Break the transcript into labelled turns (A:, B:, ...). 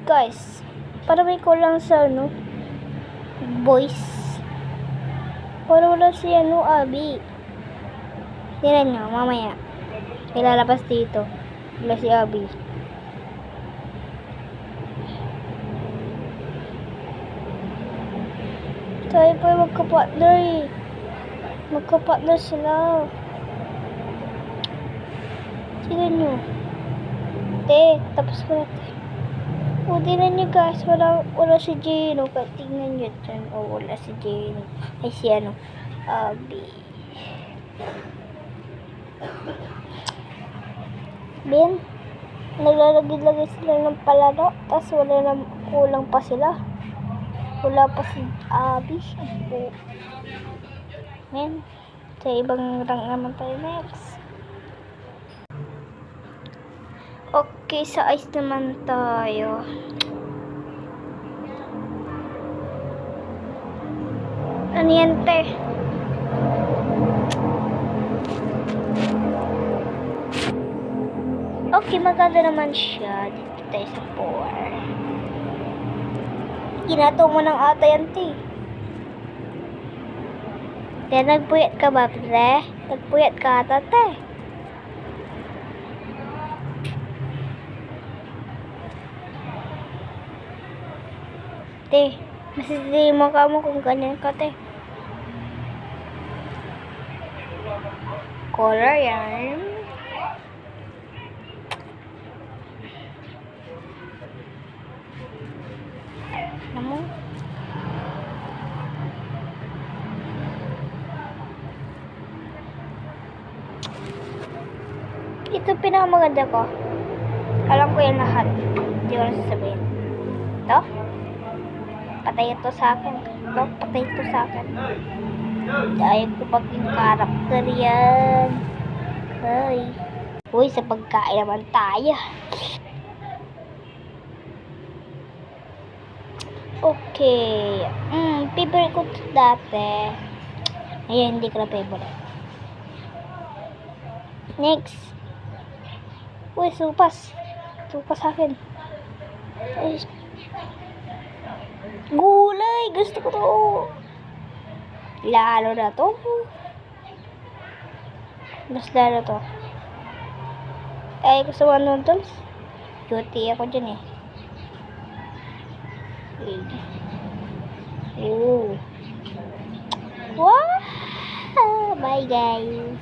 A: Guys, para may kulang sa voice. Para wala si Abby. Tignan nyo, mamaya. Ilalabas dito. Wala si Abby. Tayo po ay magka-partner eh. Magka-partner sila. Tignan nyo. Tapos ko na. O, tignan nyo guys. Wala si Jane. Tignan nyo dyan. O, wala si Jane. Ay, si Abby. Ben, naglalagay sila ng palaro. Tapos wala na, kulang pa sila. Wala pa si Abby. Men, sa ibang rank naman tayo next. Okay, sa ice naman tayo. Ano yan, te? Okay, maganda naman siya. Dito tayo sa 4. Ginato mo ng ata yan, te. Te, nagpuyat ka ba, pre? Nagpuyat ka ata, te. Te, masisili mo ka mo kung ganyan ka, te. Color yan. Ano? Ito pinakamaganda ko. Alam ko yung lahat. Hindi ko na sasabihin. Ito? Patay ito sa akin. Ito? Patay ito sa akin. Dahil ko pag yung karakter yan. Ay. Uy, sa pagkain naman tayo. Okay. Favorite ko ito dati. Ayan, hindi ko na favorite. Next. Uy, supas. Supas sa akin. Ay. Gulay. Gusto ko to. Lalo na to. Mas lalo to. Ay, gusto mo noodles? Cutie ako dyan eh. Oh. Wow! Bye guys.